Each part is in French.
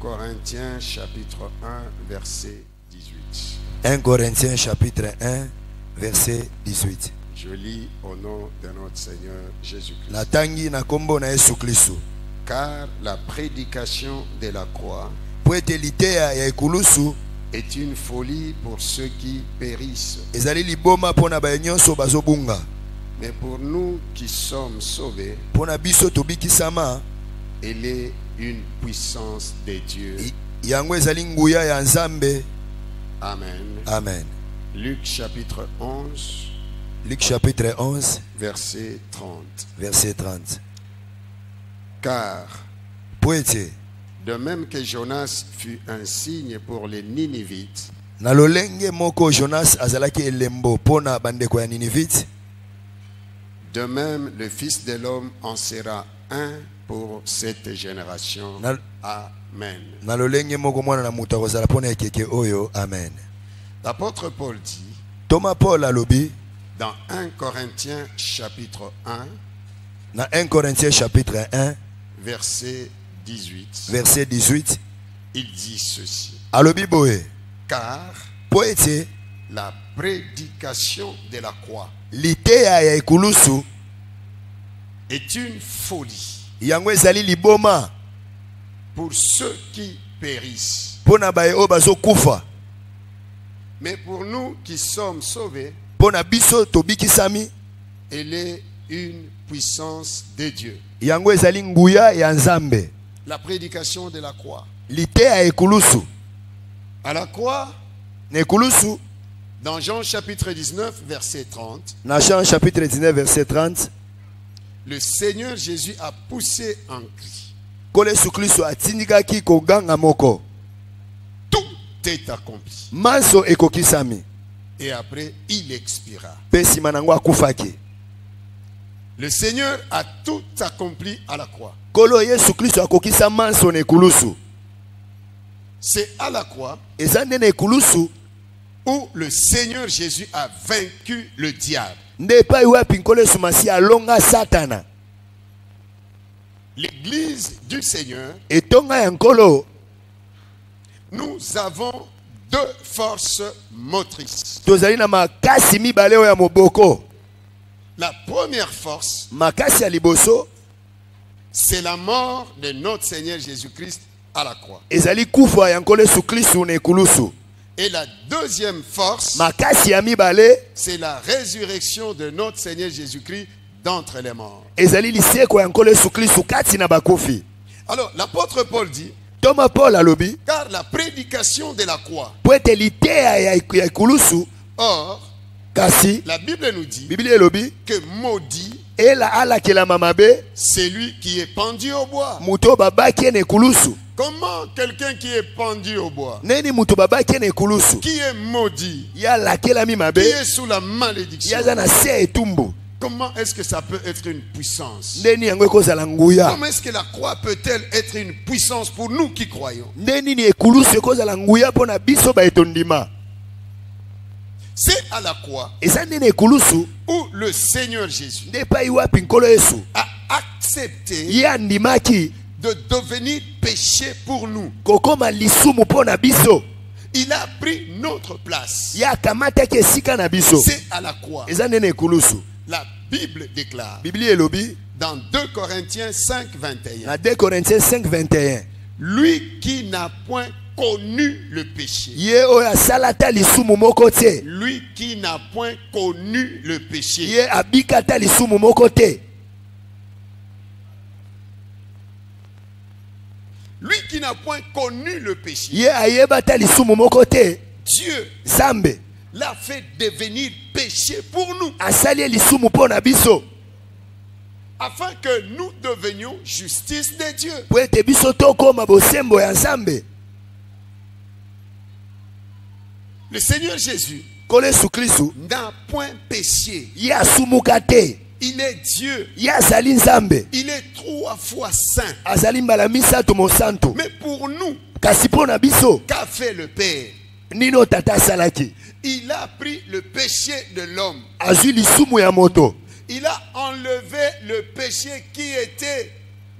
Corinthiens chapitre 1 verset 18. 1 Corinthiens chapitre 1 verset 18. Je lis au nom de notre Seigneur Jésus-Christ. Natangi na kombo na Yesu Kristo. Car la prédication de la croix Poete litea ya ekulusu est une folie pour ceux qui périssent. ezali liboma pona ba nyonso bazobunga. Mais pour nous qui sommes sauvés, Pona biso tobikisama elle est une puissance de Dieu. yango ezali nguya ya Nzambe. Amen. Amen. Luc chapitre 11 Luc chapitre 11 verset 30. verset 30. Car Poete de même que Jonas fut un signe pour les Ninivites, na lolenge moko Jonas azalaki elembo pona bandeko ya Ninivite, de même le Fils de l'homme en sera un pour cette génération. Amen. na lolenge moko mwana na mutu akozala pona ekeke oyo. Amen. L'apôtre Paul dit Thomas Paul alobi dans 1 Corinthiens chapitre 1 na 1 Corinthiens chapitre 1 verset 18, verset 18, il dit ceci: alobi boye car poete la prédication de la croix liteya ya ekulusu est une folie yango ezali liboma pour ceux qui périssent. pona baye oyo bazokufa. Mais pour nous qui sommes sauvés, Pona biso tobikisami elle est une puissance de Dieu. yango ezali nguya ya Nzambe. La prédication de la croix. Liteya ya ekulusu À la croix, na ekulusu dans Jean chapitre 19 verset 30, na Jean chapitre 19 verset 30, le Seigneur Jésus a poussé un cri: kolo Yesu Kristo atindikaki koganga moko, tout est accompli. manso ekokisami, Et après, il expira. pe sima nango akufaki. Le Seigneur a tout accompli à la croix. Kolo Yesu Kristo akokisa manso na ekulusu. C'est à la croix Eza nde na ekulusu où le Seigneur Jésus a vaincu le diable. nde epai wapi nkolo Yesu Masiya alonga Satana. L'église du Seigneur, Etonga ya nkolo nous avons deux forces motrices. tozali na makasi mibale oyo ya moboko. La première force, Makasi ya liboso c'est la mort de notre Seigneur Jésus-Christ à la croix. ezali kufa ya nkolo Yesu Kristo na ekulusu. Et la deuxième force, Makasi ya mibale c'est la résurrection de notre Seigneur Jésus-Christ d'entre les morts. ezali liseko ya nkolo Yesu Kristo kati na bakufi. Alors, l'apôtre Paul dit, Thomas Paul alobi car la prédication de la croix, po ete liteya ya ekulusu, or, kasi la Bible nous dit Biblia elobi que maudit ela alakelama mabe c'est lui qui est pendu au bois. mutu oyo babaki ye na ekulusu. Comment quelqu'un qui est pendu au bois, Neni mutu babaki ye na ekulusu, qui est maudit, ye alakelami mabe, qui est sous la ye malédiction, aza na se ya etumbu, comment est-ce que ça peut être une puissance? ndeni yango ekozala nguya? Comment est-ce que la croix peut-elle être une puissance pour nous qui croyons? Ndeni ni ekulusu ekozala nguya mpo na biso baetondima? C'est à la croix Eza nde na ekulusu où le Seigneur Jésus nde epai wapi nkolo Yesu a accepté ye andimaki de devenir péché pour nous. kokoma lisumu mpo na biso. Il a pris notre place. Ye akamataki esika na biso. C'est à la croix. Eza nde na ekulusu. La Bible déclare Biblia elobi dans 2 Corinthiens 5, 21, na 2 Corinthiens 5 21, lui qui n'a point connu le péché, ye oyo asalata lisumu moko te, lui qui n'a point connu le péché, ye abikata lisumu moko te, lui qui n'a point connu le péché, ye ayebata lisumu moko te, Dieu Nzambe l'a fait devenir péché pour nous, asali ye lisumu mpo na biso, afin que nous devenions justice de Dieu. po ete biso tokoma bosembo ya Nzambe. Le Seigneur Jésus Nkolo Yesu Kristo n'a point péché. ye asumuka te, Il est Dieu. ye azali Nzambe, Il est 3 fois saint. azali mbala misato mosantu. Mais pour nous, Kasi mpo na biso qu'a fait le Père? nini oyo tata asalaki? Il a pris le péché de l'homme. Azwi lisumu ya moto, Il a enlevé le péché qui était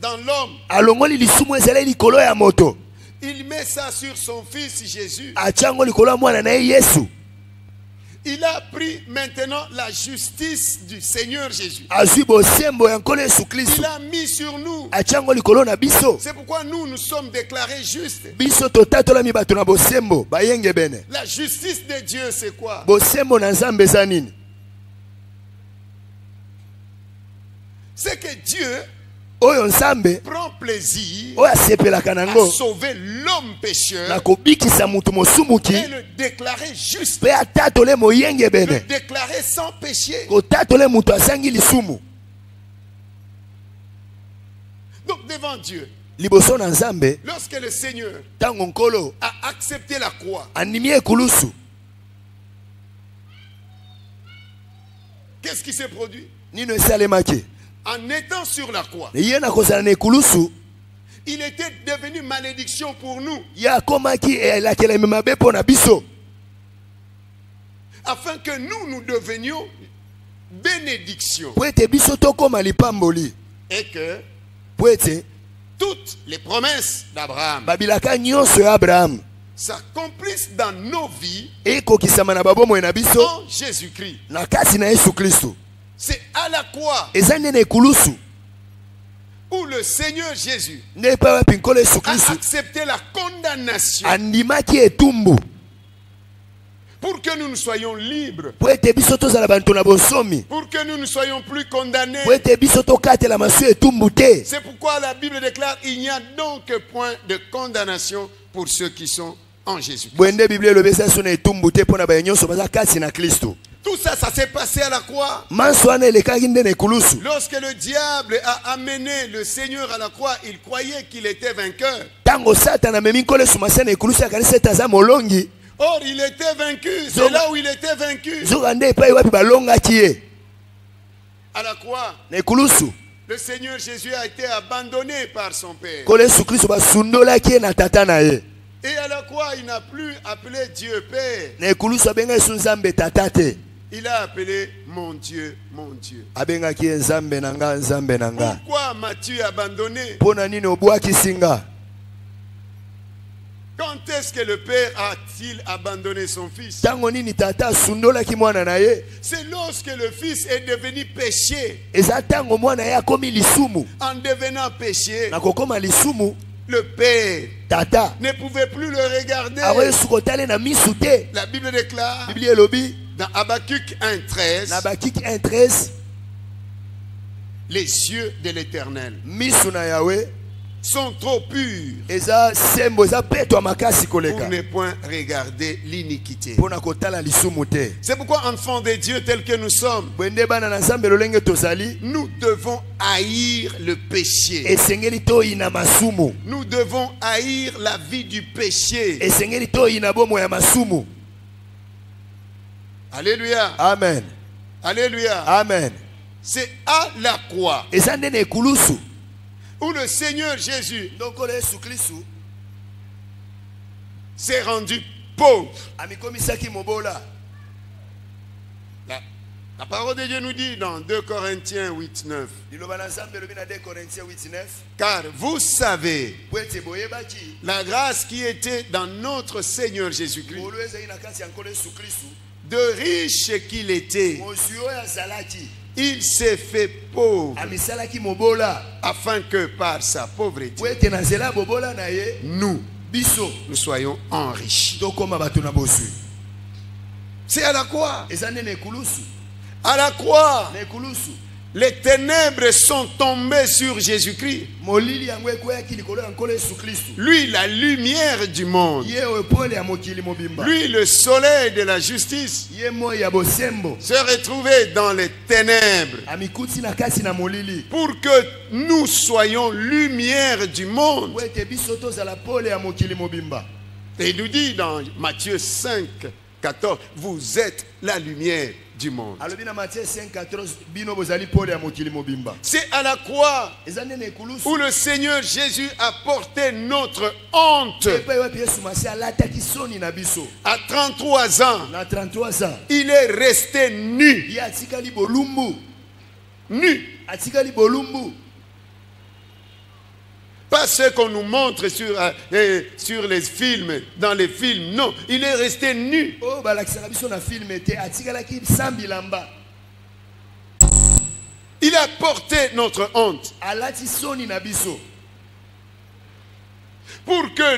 dans l'homme. alongoli lisumu ezali likolo ya moto. il met ça sur son fils Jésus. Il a pris maintenant la justice du Seigneur Jésus. Il a mis sur nous. C'est pourquoi nous sommes déclarés justes. La justice de Dieu, c'est quoi? C'est que Dieu prend plaisir à sauver l'homme pécheur et le déclarer juste, le déclarer sans péché. Donc devant Dieu, lorsque le Seigneur a accepté la croix, qu'est-ce qui s'est produit? En étant sur la croix, il était devenu malédiction pour nous, afin que nous devenions bénédiction, et que toutes les promesses d'Abraham s'accomplissent dans nos vies en Jésus-Christ. C'est à la croix où le Seigneur Jésus a accepté la condamnation pour que nous soyons libres, pour que nous ne soyons plus condamnés. C'est pourquoi la Bible déclare: il n'y a donc point de condamnation pour ceux qui sont en Jésus. Tout ça, ça s'est passé à la croix. Lorsque le diable a amené le Seigneur à la croix, il croyait qu'il était vainqueur. Or, il était vaincu. C'est là où il était vaincu. À la croix, le Seigneur Jésus a été abandonné par son Père. Et à la croix, il n'a plus appelé Dieu Père. Il a appelé mon Dieu, mon Dieu. Pourquoi m'as-tu abandonné? Quand est-ce que le Père a-t-il abandonné son Fils? C'est lorsque le Fils est devenu péché. En devenant péché, le Père ne pouvait plus le regarder. La Bible déclare dans Habakkuk 1:13, les yeux de l'Éternel sont trop purs pour ne point regarder l'iniquité. C'est pourquoi, enfants de Dieu tels que nous sommes, nous devons haïr le péché. Nous devons haïr la vie du péché. Alléluia. Amen. Alléluia. Amen. C'est à la croix où le Seigneur Jésus s'est rendu pauvre. La parole de Dieu nous dit dans 2 Corinthiens 8:9, car vous savez la grâce qui était dans notre Seigneur Jésus-Christ, de riche qu'il était, il s'est fait pauvre afin que par sa pauvreté nous soyons enrichis. C'est à la croix. À la croix, les ténèbres sont tombées sur Jésus-Christ. Lui, la lumière du monde. Lui, le soleil de la justice. Se retrouver dans les ténèbres pour que nous soyons lumière du monde. Et il nous dit dans Matthieu 5:14, vous êtes la lumière du monde. C'est à la croix où le Seigneur Jésus a porté notre honte. À 33 ans, il est resté nu. Nu. Pas ce qu'on nous montre sur les films, dans les films. Non, il est resté nu. Il a porté notre honte. Pour que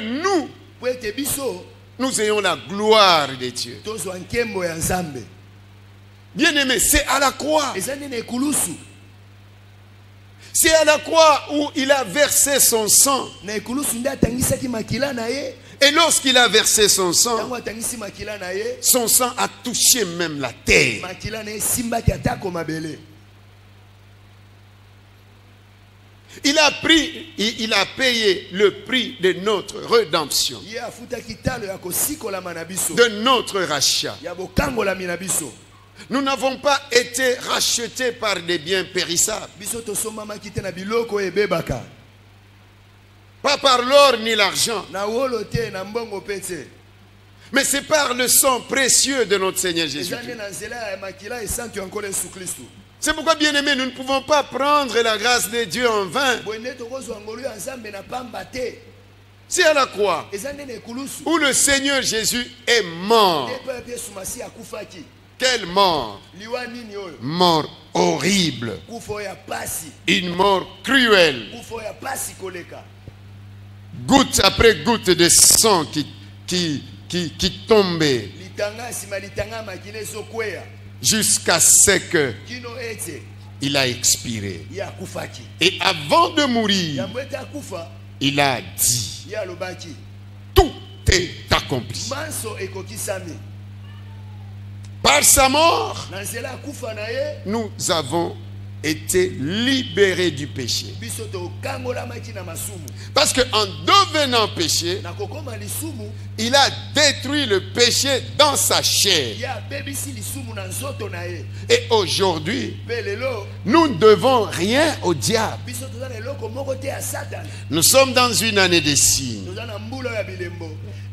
nous ayons la gloire de Dieu. Bien-aimé, c'est à la croix. C'est à la croix où il a versé son sang. Et lorsqu'il a versé son sang a touché même la terre. Il a payé le prix de notre rédemption, de notre rachat. Nous n'avons pas été rachetés par des biens périssables. Pas par l'or ni l'argent. Mais c'est par le sang précieux de notre Seigneur Jésus-Christ. C'est pourquoi, bien aimé, nous ne pouvons pas prendre la grâce de Dieu en vain. C'est à la croix où le Seigneur Jésus est mort. Quelle mort? Mort horrible. Une mort cruelle. Goutte après goutte de sang qui tombait jusqu'à ce que il a expiré. Et avant de mourir, il a dit: tout est accompli. Par sa mort, nous avons été libérés du péché. Parce qu'en devenant péché, il a détruit le péché dans sa chair. Et aujourd'hui, nous ne devons rien au diable. Nous sommes dans une année des signes.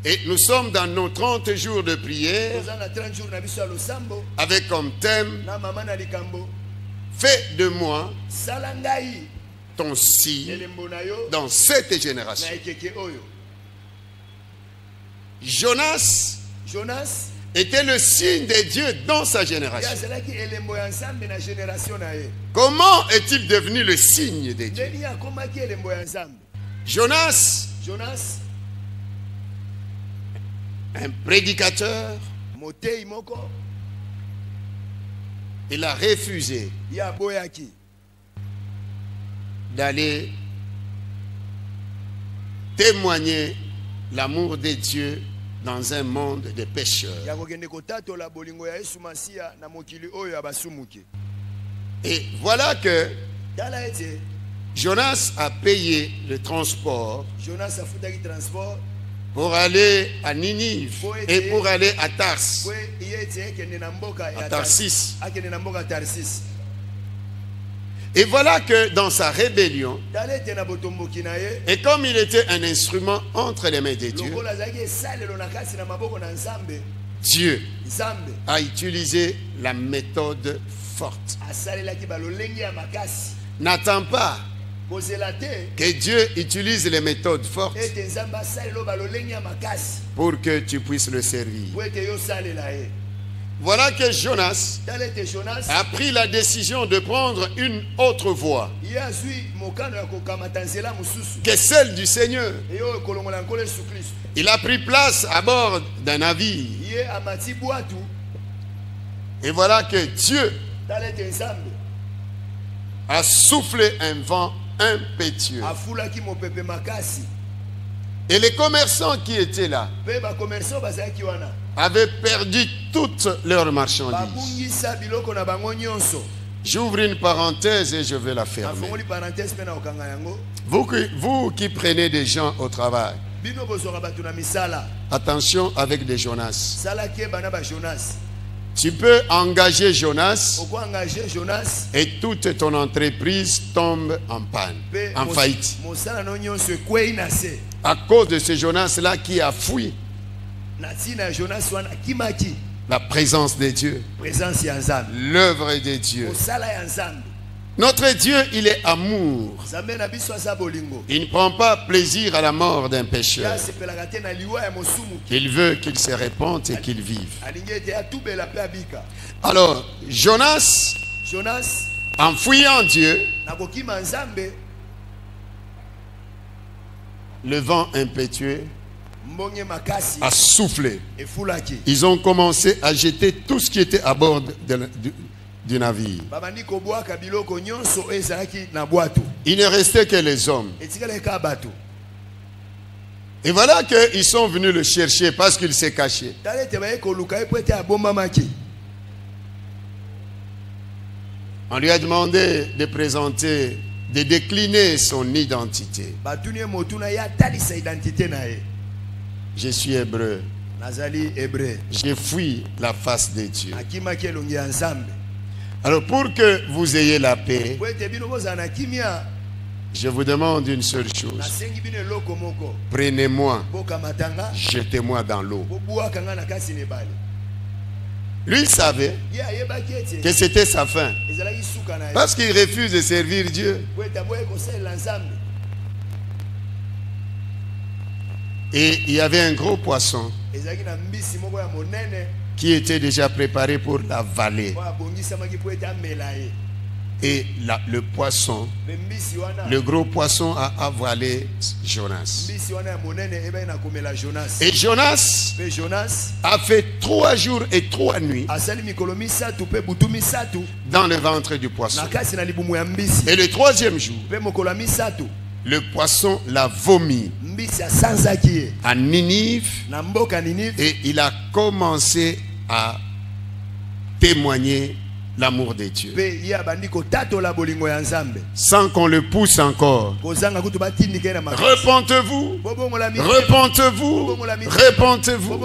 Et nous sommes dans nos 30 jours de prière avec comme thème: fais de moi ton signe dans cette génération. Jonas était le signe de Dieu dans sa génération. Comment est-il devenu le signe de Dieu? Jonas, un prédicateur, il a refusé d'aller témoigner l'amour de Dieu dans un monde de pécheurs. Et voilà que Jonas a payé le transport pour aller à Ninive et pour aller à Tarsis. Et voilà que dans sa rébellion, et comme il était un instrument entre les mains de Dieu, Dieu a utilisé la méthode forte. N'attends pas que Dieu utilise les méthodes fortes pour que tu puisses le servir. Voilà que Jonas a pris la décision de prendre une autre voie que celle du Seigneur. Il a pris place à bord d'un navire. Et voilà que Dieu a soufflé un vent impétueux. Et les commerçants qui étaient là avaient perdu toutes leurs marchandises. J'ouvre une parenthèse et je vais la fermer. Vous qui prenez des gens au travail, attention avec des Jonas. Tu peux engager Jonas et toute ton entreprise tombe en panne, en faillite. À cause de ce Jonas-là qui a fui la présence de Dieu, l'œuvre de Dieu. Notre Dieu, il est amour. Il ne prend pas plaisir à la mort d'un pécheur. Il veut qu'il se répande et qu'il vive. Alors, Jonas, en fuyant Dieu, le vent impétueux a soufflé. Ils ont commencé à jeter tout ce qui était à bord du navire. Il ne restait que les hommes. Et voilà qu'ils sont venus le chercher parce qu'il s'est caché. On lui a demandé de présenter, de décliner son identité. Je suis hébreu. J'ai fui la face de Dieu. Alors pour que vous ayez la paix, je vous demande une seule chose. Prenez-moi, jetez-moi dans l'eau. Lui, il savait que c'était sa fin. Parce qu'il refuse de servir Dieu. Et il y avait un gros poisson qui était déjà préparé pour l'avaler. Et le poisson, le gros poisson a avalé Jonas. Et Jonas a fait 3 jours et 3 nuits dans le ventre du poisson. Et le 3e jour, le poisson l'a vomi à Ninive et il a commencé à témoigner l'amour de Dieu sans qu'on le pousse encore. Repentez-vous, repentez-vous, repentez-vous.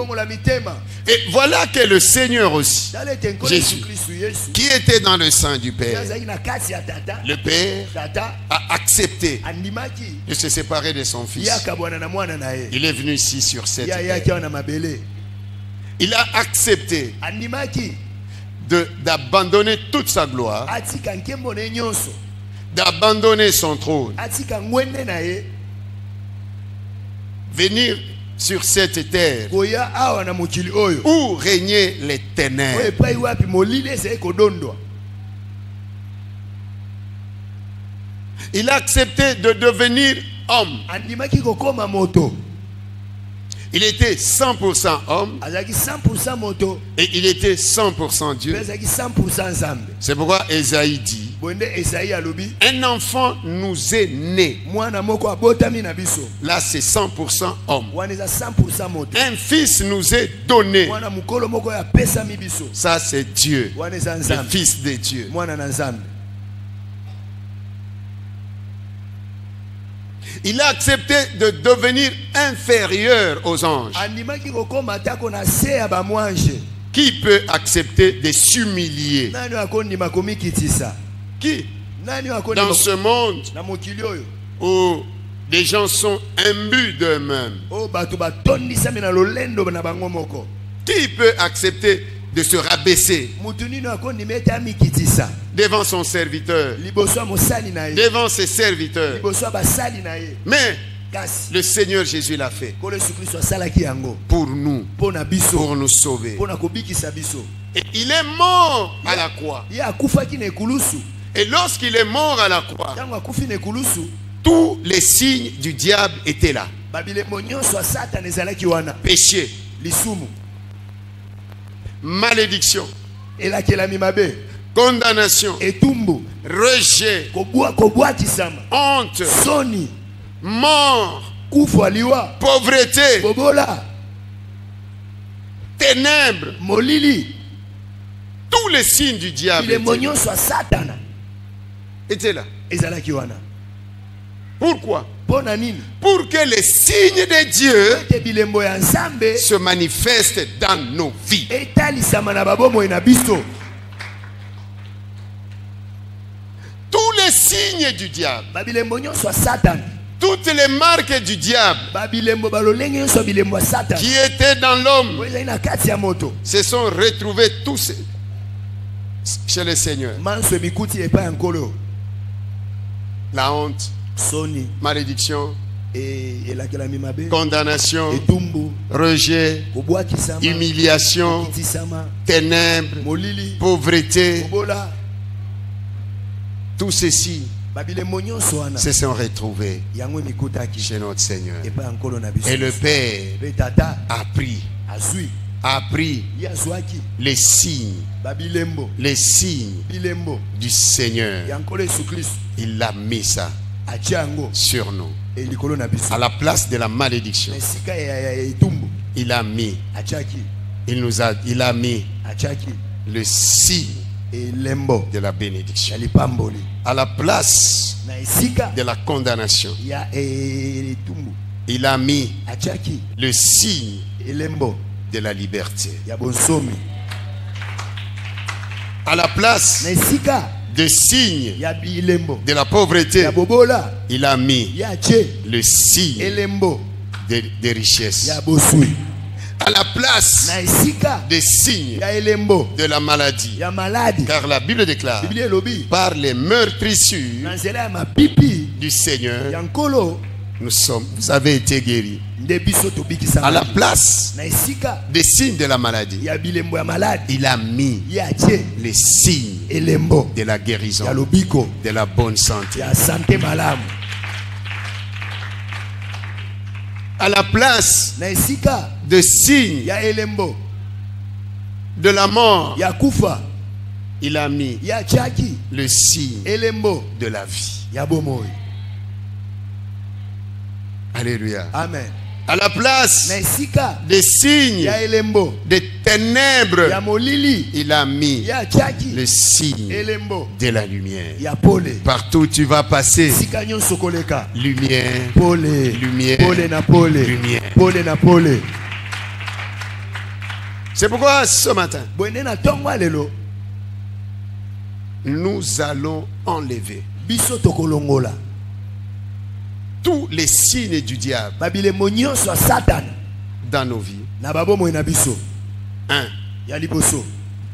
Et voilà que le Seigneur aussi, Jésus, qui était dans le sein du Père, le Père a accepté de se séparer de son fils. Il est venu ici sur cette terre. Il a accepté d'abandonner toute sa gloire, d'abandonner son trône, venir sur cette terre où régnaient les ténèbres. Il a accepté de devenir homme. Il était 100% homme et il était 100% Dieu. C'est pourquoi Esaïe dit: un enfant nous est né. Là c'est 100% homme. Un fils nous est donné. Ça c'est Dieu, le fils de Dieu. Il a accepté de devenir inférieur aux anges. Qui peut accepter de s'humilier? Qui? Dans ce monde où les gens sont imbus d'eux-mêmes, qui peut accepter de se rabaisser devant son serviteur, devant ses serviteurs? Mais le Seigneur Jésus l'a fait pour nous sauver. Et il est mort à la croix. Et lorsqu'il est mort à la croix, tous les signes du diable étaient là. Péché, malédiction, condamnation, rejet, honte, mort, pauvreté, ténèbres, tous les signes du diable étaient là. Pourquoi? Pour que les signes de Dieu se manifestent dans nos vies. Tous les signes du diable, toutes les marques du diable qui étaient dans l'homme se sont retrouvés tous chez le Seigneur. la honte, malédiction, condamnation, rejet, humiliation, ténèbres, pauvreté, tout ceci se sont retrouvés chez notre Seigneur. Et le Père a pris les signes du Seigneur. Il a mis ça sur nous. À la place de la malédiction, il a mis le signe de la bénédiction. À la place de la condamnation, il a mis le signe de la liberté. À la place de signe de la pauvreté, il a mis le signe des richesses. À la place des signes de la maladie, car la Bible déclare, par les meurtrissures du Seigneur, vous avez été guéris. À la place des signes de la maladie, il a mis les signes de la guérison, de la bonne santé. À la place de signes de la mort, il a mis le signe de la vie. Alléluia. Amen. À la place des signes des ténèbres, il a mis le signe de la lumière. Partout où tu vas passer, lumière, lumière, lumière. C'est pourquoi ce matin, nous allons enlever tous les signes du diable dans nos vies. Un,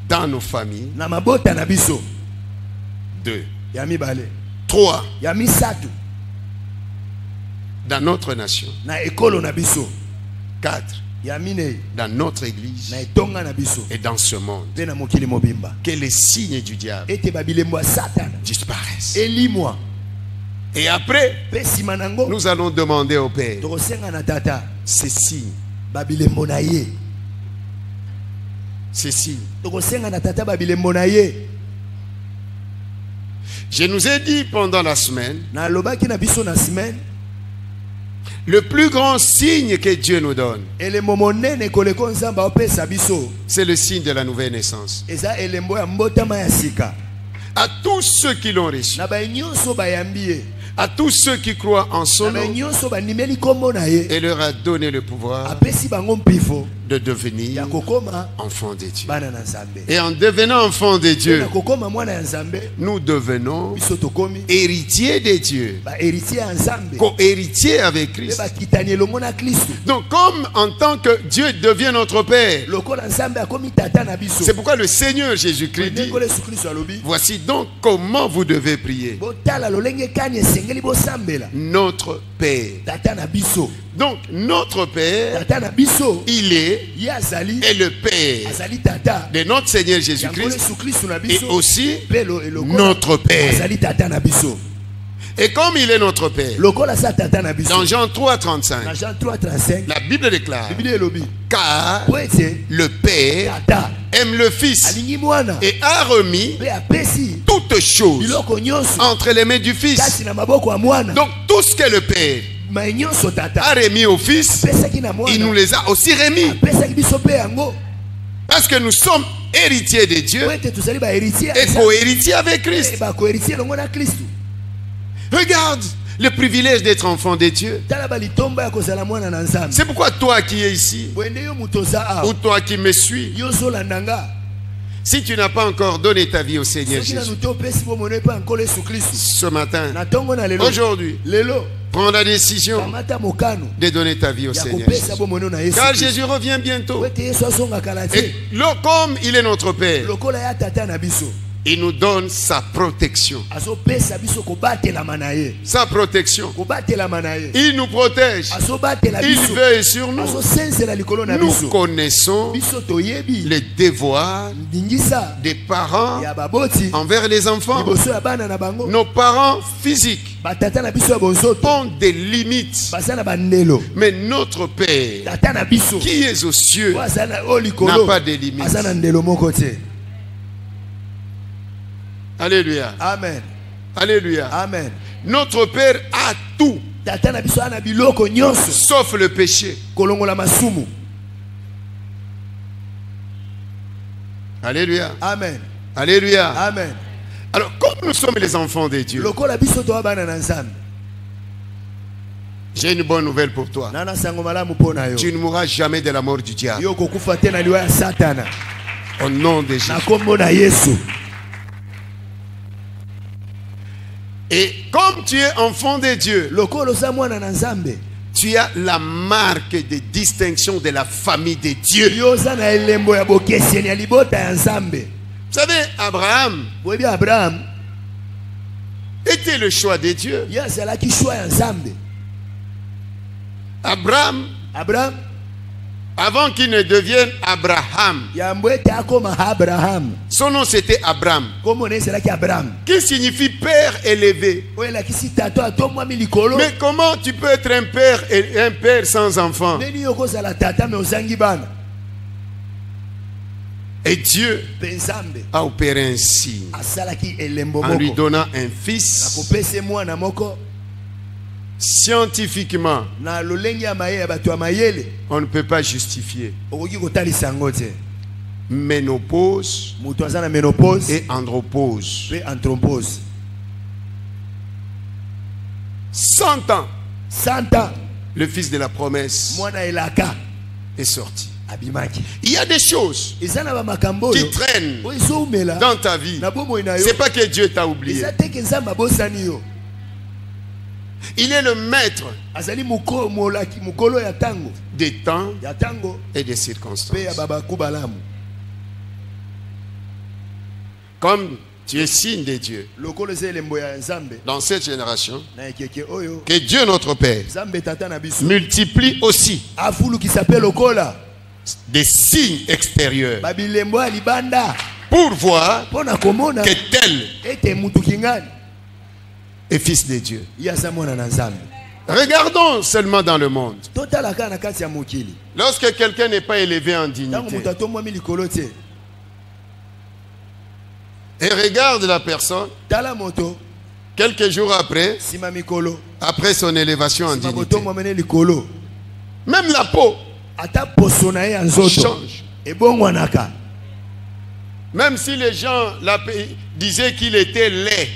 dans nos familles. Deux, trois, dans notre nation. Quatre, dans notre église et dans ce monde. Que les signes du diable disparaissent. Et après, nous allons demander au Père ces signes. Ces signes. Je nous ai dit pendant la semaine, le plus grand signe que Dieu nous donne, c'est le signe de la nouvelle naissance. À tous ceux qui l'ont reçu, à tous ceux qui croient en son nom, et leur a donné le pouvoir de devenir enfants de Dieu. Et en devenant enfants de Dieu, nous devenons héritiers de Dieu, co-héritiers avec Christ. Donc comme en tant que Dieu devient notre Père, c'est pourquoi le Seigneur Jésus-Christ dit, voici donc comment vous devez prier. Notre Père. Donc notre Père, il est et le Père de notre Seigneur Jésus-Christ et aussi notre Père. Et comme il est notre Père, dans Jean 3,35, la Bible déclare, car le Père aime le Fils et a remis toutes choses entre les mains du Fils. Donc tout ce que le Père a remis au Fils, il nous les a aussi remis. Parce que nous sommes héritiers de Dieu et co-héritiers avec Christ. Regarde le privilège d'être enfant de Dieu. C'est pourquoi toi qui es ici, ou toi qui me suis, si tu n'as pas encore donné ta vie au Seigneur Jésus, ce matin, aujourd'hui, prends la décision de donner ta vie au Seigneur Jésus. Car Jésus revient bientôt. Et comme il est notre Père, Il nous donne sa protection. Sa protection. Il nous protège. Il veille sur nous. Nous connaissons les devoirs des parents envers les enfants. Nos parents physiques ont des limites. Mais notre Père, qui est aux cieux, n'a pas de limites. Alléluia. Amen. Alléluia. Amen. Notre Père a tout, sauf le péché. Alléluia. Amen. Alléluia. Amen. Alors, comme nous sommes les enfants de Dieu, j'ai une bonne nouvelle pour toi. Tu ne mourras jamais de la mort du diable. Au nom de Jésus. Et comme tu es enfant de Dieu, tu as la marque de distinction de la famille de Dieu. Vous savez, Abraham était le choix de Dieu. Abraham, avant qu'il ne devienne Abraham, son nom c'était Abraham, qui signifie père élevé. Mais comment tu peux être un père sans enfant? Et Dieu a opéré un signe en lui donnant un fils. Scientifiquement, on ne peut pas justifier ménopause et andropause. 100 ans, le fils de la promesse est sorti. Il y a des choses qui traînent dans ta vie. Ce n'est pas que Dieu t'a oublié. Il est le maître des temps et des circonstances. Comme tu es signe de Dieu dans cette génération, que Dieu notre Père multiplie aussi des signes extérieurs pour voir que tel est fils de Dieu. Regardons seulement dans le monde. Lorsque quelqu'un n'est pas élevé en dignité et regarde la personne, quelques jours après son élévation en dignité, même la peau change. Même si les gens disaient qu'il était laid,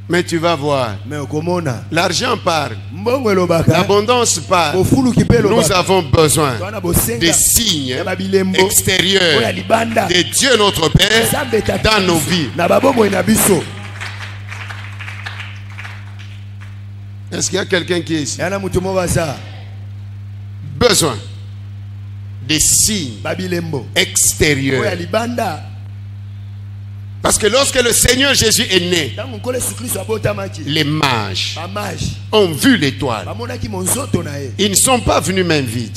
mais tu vas voir, l'argent parle, l'abondance parle. Nous avons besoin des signes extérieurs de Dieu notre Père dans nos vies. Est-ce qu'il y a quelqu'un qui est ici? Besoin des signes extérieurs. Parce que lorsque le Seigneur Jésus est né, les mages ont vu l'étoile. Ils ne sont pas venus main vide.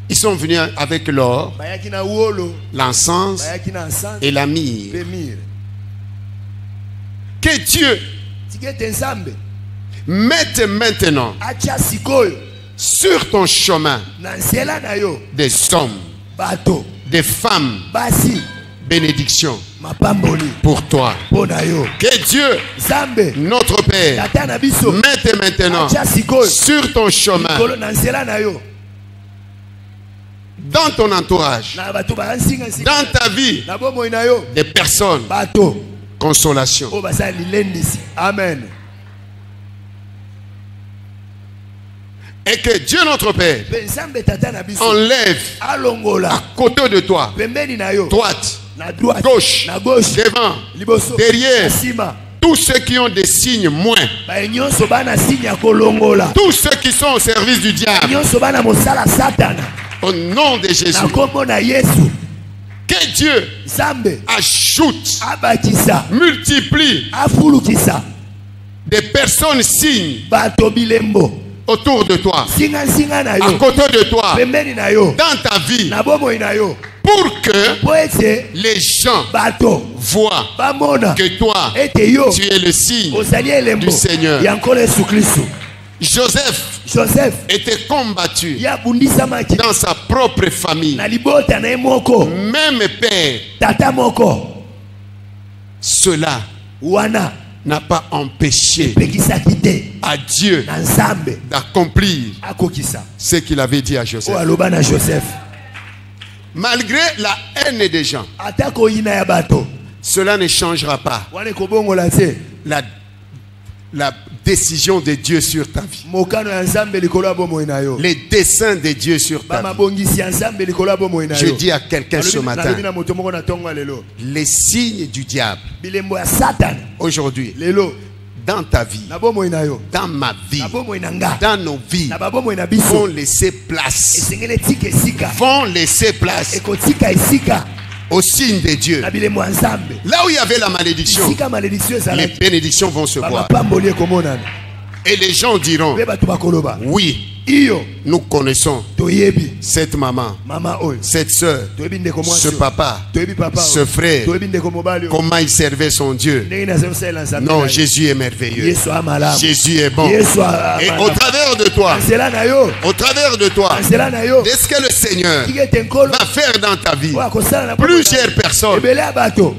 Ils sont venus avec l'or, l'encens et la myrrhe. Que Dieu mette maintenant sur ton chemin des hommes, des femmes, bénédiction pour toi. Que Dieu, notre Père, mette maintenant sur ton chemin, dans ton entourage, dans ta vie, des personnes, consolation. Amen. Et que Dieu notre Père enlève à côté de toi, droite, gauche, devant, derrière, tous ceux qui ont des signes moins, tous ceux qui sont au service du diable, Au nom de Jésus. Que Dieu ajoute, multiplie des personnes signes autour de toi, à côté de toi, dans ta vie, pour que les gens voient que toi, tu es le signe du Seigneur. Joseph était combattu dans sa propre famille. Même père. Cela n'a pas empêché à Dieu d'accomplir ce qu'il avait dit à Joseph. Malgré la haine des gens, cela ne changera pas la décision de Dieu sur ta vie. Les desseins de Dieu sur ta vie. Je dis à quelqu'un ce matin, les signes du diable aujourd'hui dans ta vie, dans ma vie, dans nos vies, vont laisser place, au signe de Dieu. Là où il y avait la malédiction, les bénédictions vont se voir. Et les gens diront, oui, nous connaissons cette maman, cette soeur, ce papa, ce frère, comment il servait son Dieu. Non, Jésus est merveilleux. Jésus est bon. Et au travers de toi, est-ce que le Seigneur va faire dans ta vie? Plusieurs personnes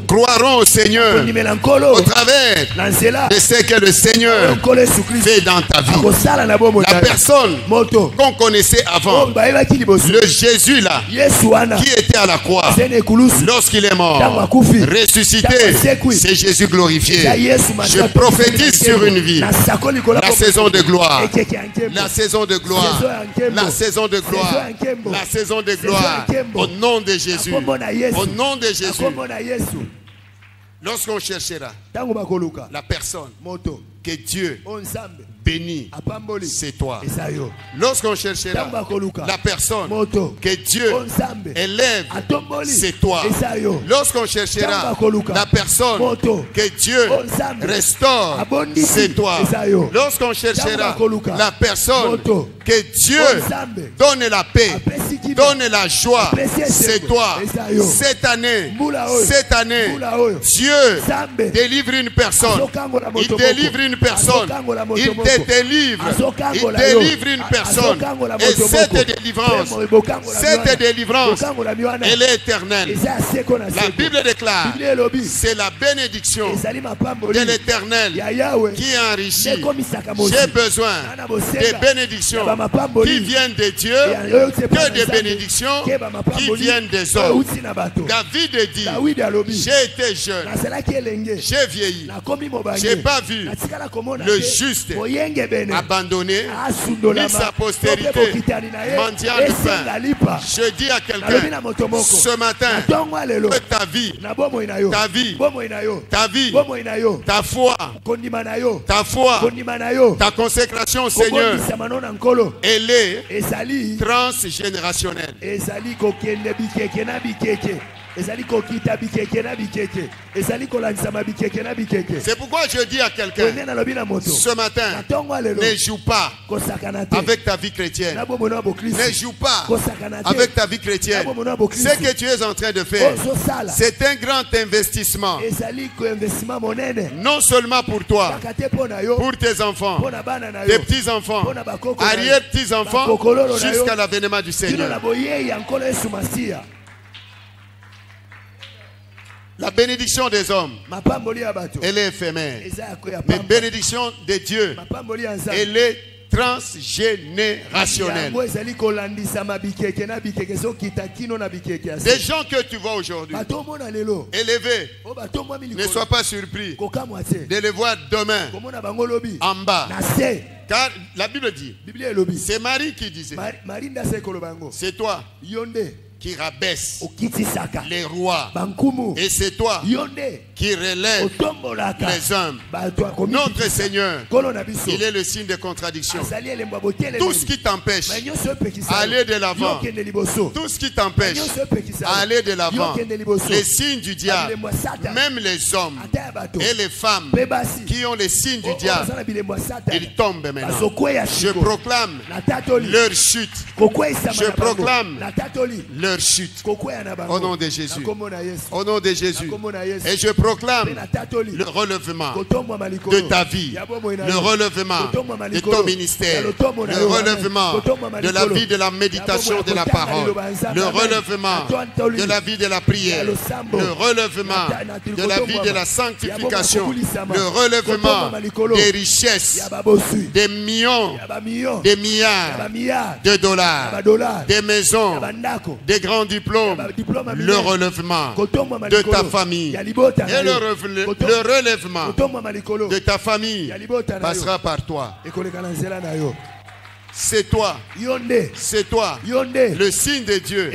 croiront au Seigneur au travers de ce que le Seigneur fait dans ta vie. La personne qu'on connaissait avant, le Jésus là, qui était à la croix, lorsqu'il est mort, ressuscité, c'est Jésus glorifié. Je prophétise sur une vie la saison de gloire, la saison de gloire, la saison de gloire, la saison de gloire, au nom de Jésus, au nom de Jésus. Lorsqu'on cherchera la personne que Dieu bénit, c'est toi. Lorsqu'on cherchera la personne que Dieu élève, c'est toi. Lorsqu'on cherchera la personne que Dieu restaure, c'est toi. Lorsqu'on cherchera la personne que Dieu donne la paix, donne la joie, c'est toi. Cette année, Dieu délivre une personne. Il délivre une personne. Il te délivre. Il délivre une personne. Et cette délivrance, elle est éternelle. La Bible déclare, c'est la bénédiction de l'Éternel qui enrichit. J'ai besoin des bénédictions qui viennent de Dieu que des bénédictions qui viennent des hommes. David dit, j'ai été jeune, j'ai vieilli, j'ai pas vu le juste abandonné, ni sa postérité mendiant de pain. Je dis à quelqu'un ce matin que ta vie, ta foi, ta consécration au Seigneur, elle est transgénérationnelle. C'est pourquoi je dis à quelqu'un ce matin, ne joue pas avec ta vie chrétienne. Ne joue pas avec ta vie chrétienne. Ce que tu es en train de faire, c'est un grand investissement. Non seulement pour toi, pour tes enfants, tes petits-enfants, arrière-petits-enfants, jusqu'à l'avènement du Seigneur. La bénédiction des hommes, elle est éphémère. Mais bénédiction de Dieu, elle est transgénérationnelle. Des gens que tu vois aujourd'hui élevés, ne sois pas surpris de les voir demain en bas. Car la Bible dit, c'est Marie qui disait, c'est toi qui rabaisse les rois, et c'est toi qui relève les hommes. Notre Seigneur, il est le signe de contradiction. Tout ce qui t'empêche à aller de l'avant, tout ce qui t'empêche à aller de l'avant, les signes du diable, même les hommes et les femmes qui ont les signes du diable, ils tombent maintenant. Je proclame leur chute. Je proclame leur chute. Au nom de Jésus. Au nom de Jésus. Et je proclame le relèvement de ta vie, le relèvement de ton ministère, le relèvement de la vie de la méditation de la parole, le relèvement de la vie de la prière, le relèvement de la vie de la sanctification, le relèvement des richesses, des millions, des milliards de dollars, des maisons, des grands diplômes, le relèvement de ta famille et le relèvement de ta famille passera par toi. C'est toi. C'est toi. Le signe de Dieu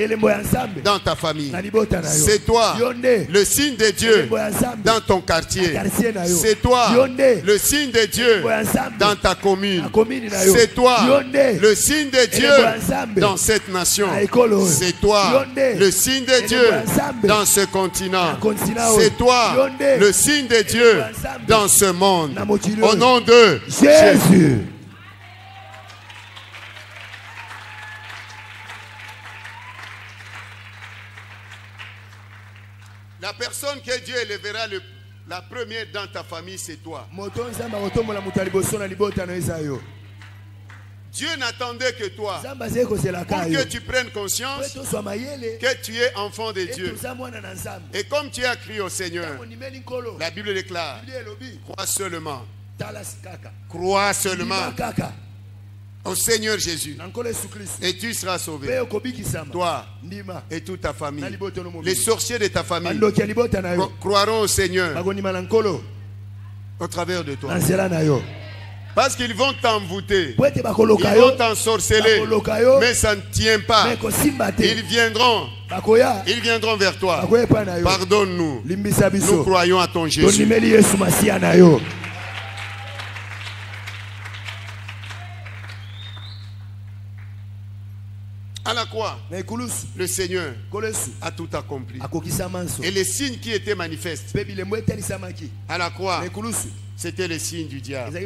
dans ta famille. C'est toi. Le signe de Dieu dans ton quartier. C'est toi. Le signe de Dieu dans ta commune. C'est toi. Le signe de Dieu dans cette nation. C'est toi. Le signe de Dieu dans ce continent. C'est toi. Le signe de Dieu dans ce monde. Au nom de Jésus. La personne que Dieu élèvera la première dans ta famille, c'est toi. Dieu n'attendait que toi pour que tu prennes conscience que tu es enfant de Dieu. Et comme tu as crié au Seigneur, la Bible déclare, crois seulement. Crois seulement au Seigneur Jésus et tu seras sauvé, toi et toute ta famille. Les sorciers de ta famille croiront au Seigneur au travers de toi, parce qu'ils vont t'envoûter, ils vont t'ensorceler, mais ça ne tient pas. Ils viendront vers toi. Pardonne-nous, nous croyons à ton Jésus. À la croix, le Seigneur a tout accompli. Et les signes qui étaient manifestes à la croix, c'était les signes du diable.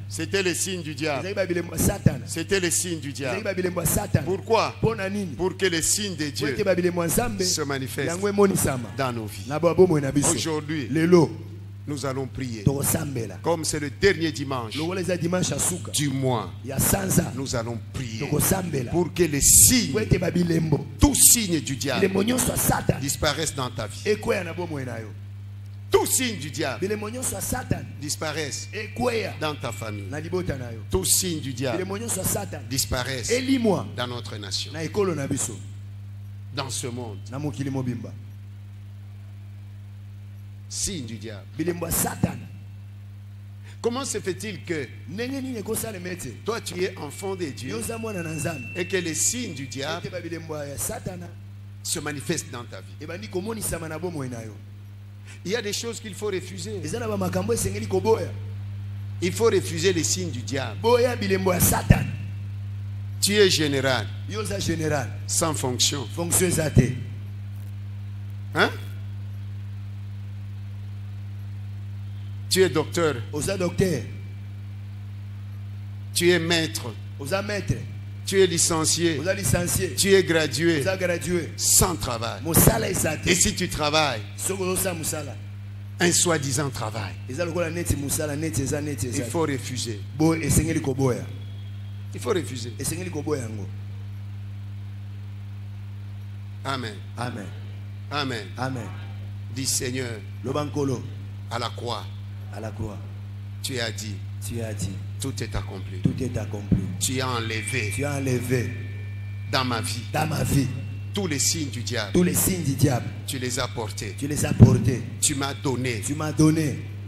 C'était les signes du diable. C'était les signes du diable. Pourquoi? Pour que les signes de Dieu se manifestent dans nos vies. Aujourd'hui, nous allons prier. Comme c'est le dernier dimanche du mois, nous allons prier pour que les signes, tous signes du diable disparaissent dans ta vie. Tous signes du diable disparaissent dans ta famille. Tous signes du diable disparaissent dans notre nation, dans ce monde. Signe du diable. Comment se fait-il que toi tu es enfant de Dieu et que les signes du diable se manifestent dans ta vie? Il y a des choses qu'il faut refuser. Il faut refuser les signes du diable. Tu es général sans fonction. Hein? Tu es docteur. Tu es maître. Tu es licencié. Tu es gradué. Sans travail. Et si tu travailles, un soi-disant travail, il faut refuser. Il faut refuser. Amen. Amen. Amen. Amen. Dis Seigneur, à la croix, tu as dit, tout est accompli. Tu as enlevé dans ma vie tous les signes du diable. Tu les as portés. Tu m'as donné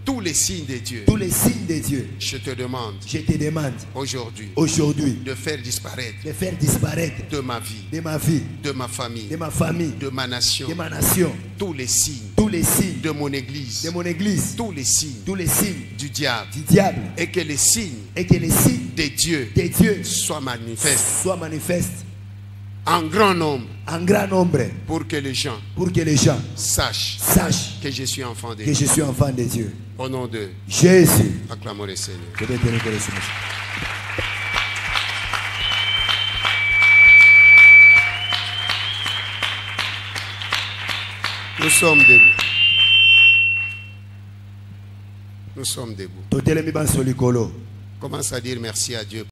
tous les signes de Dieu. Tous les signes de Dieu. Je te demande aujourd'hui de faire disparaître de ma vie, de ma vie, de ma famille, de ma nation, tous les signes de mon église, tous les signes du diable, et que les signes de Dieu soient manifestes en grand nombre, pour que les gens sachent que je suis enfant de Dieu. Au nom de Jésus, acclamons le Seigneur. Nous sommes debout. Nous sommes debout. Commence à dire merci à Dieu.